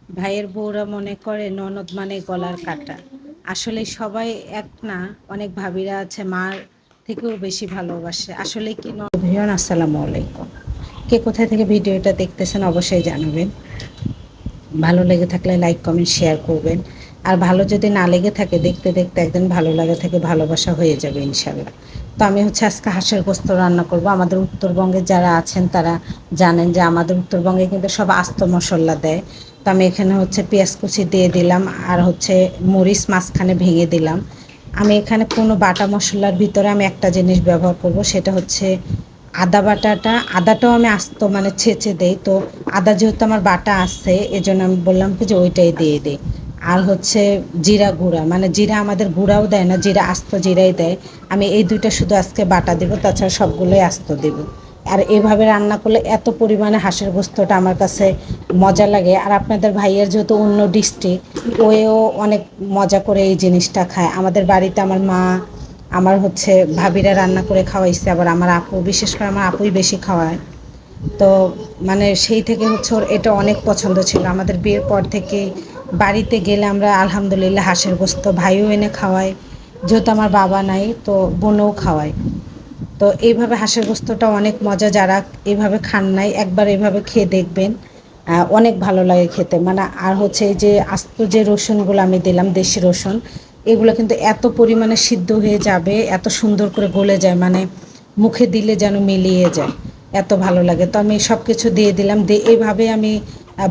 ভাইয়ের বউরা মনে করে ননদ মানে গলার কাটা। আসলে সবাই এক না, অনেক ভাবিরা আছে মার থেকেও বেশি ভালোবাসে। আসলে কি ভিয়ান, আসসালামু আলাইকুম। কে কোথায় থেকে ভিডিওটা দেখতেছেন অবশ্যই জানাবেন। ভালো লেগে থাকলে লাইক কমেন্ট শেয়ার করবেন। আর ভালো যদি না লেগে থাকে, দেখতে দেখতে একদিন ভালো লাগা থেকে ভালোবাসা হয়ে যাবে ইনশাল্লাহ। তো আমি আজকে হাঁসের গোস্ত রান্না করব। আমাদের উত্তরবঙ্গে যারা আছেন তারা জানেন যে আমাদের উত্তরবঙ্গে কিন্তু সব আস্ত মশলা দেয়। তো আমি এখানে পেঁয়াজ কুচি দিয়ে দিলাম, আর মরিচ মাঝখানে ভেঙে দিলাম। আমি এখানে কোনো বাটা মশলার ভিতরে আমি একটা জিনিস ব্যবহার করব, সেটা হচ্ছে আদা বাটাটা। আদাটাও আমি আস্ত মানে ছেঁচে দেই। তো আদা যেহেতু আমার বাটা আছে, এজন্য আমি বললাম কি যে ওইটাই দিয়ে দিই। আর জিরা গুঁড়া, মানে জিরা আমাদের গুঁড়াও দেয় না, জিরা আস্ত জিরাই দেয়। আমি এই দুইটা শুধু আজকে বাটা দেবো, তাছাড়া সবগুলোই আস্ত দেবো। আর এইভাবে রান্না করলে এত পরিমাণে হাঁসের গোস্তটা আমার কাছে মজা লাগে। আর আপনাদের ভাইয়ের যেহেতু অন্য ডিস্ট্রিক্ট, ওয়েও অনেক মজা করে এই জিনিসটা খায়। আমাদের বাড়িতে আমার মা, আমার ভাবিরা রান্না করে খাওয়াইছে। আবার আমার আপু, বিশেষ করে আমার আপুই বেশি খাওয়ায়। তো মানে সেই থেকে ওর এটা অনেক পছন্দ ছিল। আমাদের বিয়ের পর থেকে বাড়িতে গেলে আমরা আলহামদুলিল্লাহ হাঁসের গোস্ত ভাইও এনে খাওয়াই। যেহেতু আমার বাবা নাই, তো বোনও খাওয়ায়। তো এইভাবে হাঁসের গোস্তটা অনেক মজা। যারা এইভাবে খান নাই, একবার এইভাবে খেয়ে দেখবেন। অনেক ভালো লাগে খেতে। মানে আর এই যে আস্ত যে রসুনগুলো আমি দিলাম, দেশি রসুন, এগুলো কিন্তু এত পরিমাণে সিদ্ধ হয়ে যাবে, এত সুন্দর করে গলে যায়, মানে মুখে দিলে যেন মিলিয়ে যায়, এত ভালো লাগে। তো আমি সব কিছু দিয়ে দিলাম, দিয়ে এইভাবে আমি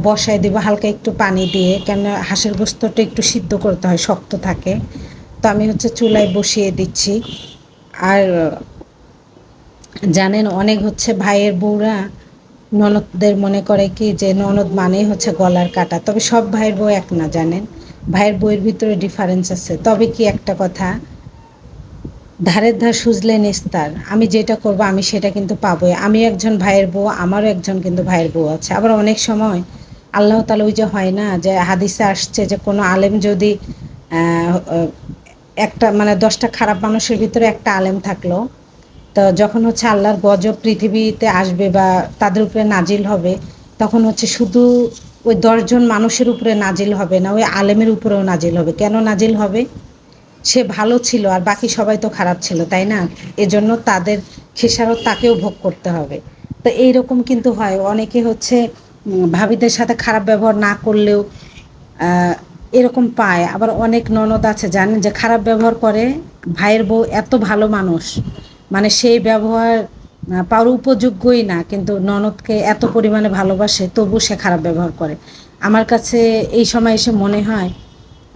বসায় দেবো হালকা একটু পানি দিয়ে, কেন হাঁসের গোস্তটা একটু সিদ্ধ করতে হয়, শক্ত থাকে। তো আমি চুলায় বসিয়ে দিচ্ছি। আর জানেন, অনেক ভাইয়ের বউরা ননদদের মনে করে কি যে ননদ মানেই গলার কাটা। তবে সব ভাইয়ের বউ এক না, জানেন। ভাইয়ের বউয়ের ভিতরে ডিফারেন্স আছে। তবে কি একটা কথা, ধারের ধার সুজলে নিস্তার। আমি যেটা করব আমি সেটা কিন্তু পাবোই। আমি একজন ভাইয়ের বউ, আমারও একজন কিন্তু ভাইয়ের বউ আছে। আবার অনেক সময় আল্লাহ তাআলা, ওই যে হয় না যে হাদিসে আসছে যে কোনো আলেম যদি একটা মানে 10টা খারাপ মানুষের ভিতরে একটা আলেম থাকলো, তো যখন আল্লাহর গজব পৃথিবীতে আসবে বা তাদের উপরে নাজিল হবে, তখন শুধু ওই 10জন মানুষের উপরে নাজিল হবে না, ওই আলেমের উপরেও নাজিল হবে। কেন নাজিল হবে? সে ভালো ছিল আর বাকি সবাই তো খারাপ ছিল, তাই না? এজন্য তাদের খেসারত তাকেও ভোগ করতে হবে। তো এইরকম কিন্তু হয়। অনেকে ভাবিদের সাথে খারাপ ব্যবহার না করলেও এরকম পায়। আবার অনেক ননদ আছে জানেন, যে খারাপ ব্যবহার করে। ভাইয়ের বউ এত ভালো মানুষ, মানে সেই ব্যবহার পাওয়ার উপযোগ্যই না, কিন্তু ননদকে এত পরিমাণে ভালোবাসে, তবু সে খারাপ ব্যবহার করে। আমার কাছে এই সময় এসে মনে হয়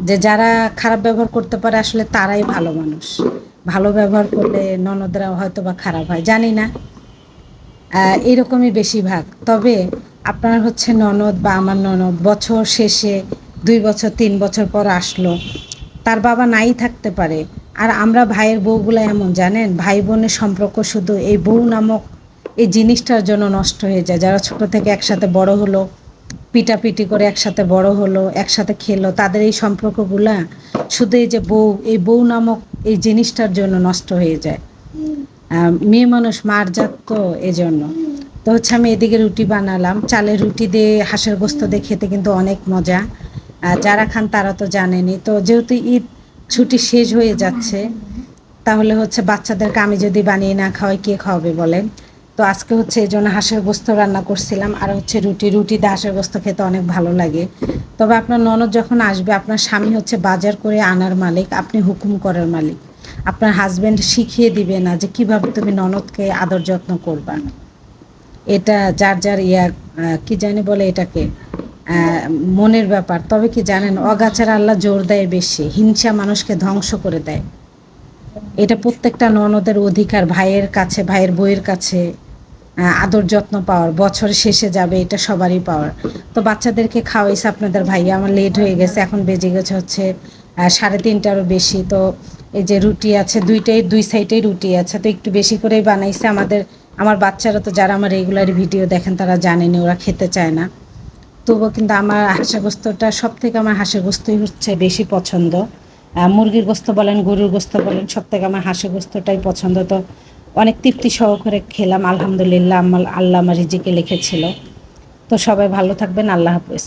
যে যারা খারাপ ব্যবহার করতে পারে আসলে তারাই ভালো মানুষ। ভালো ব্যবহার করলে ননদরা হয়তো বা খারাপ হয়, জানি না। এরকমই বেশিরভাগ। তবে আপনার ননদ বা আমার ননদ বছর শেষে 2 বছর 3 বছর পর আসলো, তার বাবা নাই থাকতে পারে। আর আমরা ভাইয়ের বউগুলো এমন, জানেন, ভাই বোনের সম্পর্ক শুধু এই বউ নামক এই জিনিসটার জন্য নষ্ট হয়ে যায়। যারা ছোট থেকে একসাথে বড় হলো, পিটাপিটি করে একসাথে বড় হলো, একসাথে খেলো, তাদের এই সম্পর্কগুলা শুধু এই যে বউ, এই বউ নামক এই জিনিসটার জন্য নষ্ট হয়ে যায়। মেয়ে মানুষ মার জাত, তো এই জন্য। তো আমি এদিকে রুটি বানালাম। চালের রুটি দিয়ে হাঁসের গোস্ত দিয়ে খেতে কিন্তু অনেক মজা। যারা খান তারা তো জানেনই। তো যেহেতু ঈদ ছুটি শেষ হয়ে যাচ্ছে, তাহলে বাচ্চাদেরকে আমি যদি বানিয়ে না খাওয়াই, কে খাওয়াবে বলেন? তো আজকে এই জন্য হাঁসের গোস্ত রান্না করছিলাম। আর রুটি দিয়ে হাঁসের গোস্ত খেতে অনেক ভালো লাগে। তবে আপনার ননদ যখন আসবে, আপনার স্বামী বাজার করে আনার মালিক, আপনি হুকুম করার মালিক। আপনার হাজবেন্ড শিখিয়ে দিবে না যে কিভাবে তুমি ননদকে আদর যত্ন করবা। এটা যার যার কি জানি বলে এটাকে, মনের ব্যাপার। তবে কি জানেন, অগাচার আল্লাহ জোর দেয় বেশি, হিংসা মানুষকে ধ্বংস করে দেয়। এটা প্রত্যেকটা ননদের অধিকার, ভাইয়ের কাছে, ভাইয়ের বইয়ের কাছে আদর যত্ন পাওয়ার। বছর শেষে যাবে, এটা সবারই পাওয়ার। তো বাচ্চাদেরকে খাওয়াইছে আপনাদের ভাইয়া। আমার লেট হয়ে গেছে, এখন বেজে গেছে 3:30টারও বেশি। তো এই যে রুটি আছে, দুই সাইডেই রুটি আছে, তো একটু বেশি করেই বানাইছে। আমার বাচ্চারা তো, যারা আমার রেগুলার ভিডিও দেখেন, তারা জানেনি, ওরা খেতে চায় না। তবুও কিন্তু আমার হাঁসের গোস্তটা, সব থেকে আমার হাঁসের গোস্তই বেশি পছন্দ। মুরগির গোস্ত বলেন, গরুর গোস্ত বলেন, সব থেকে আমার হাঁসের গোস্তটাই পছন্দ। তো অনেক তৃপ্তি সহকারে খেলাম আলহামদুলিল্লাহ। আল্লাহ আমার রিজিকে লিখেছিল। তো সবাই ভালো থাকবেন। আল্লাহ হাফেজ।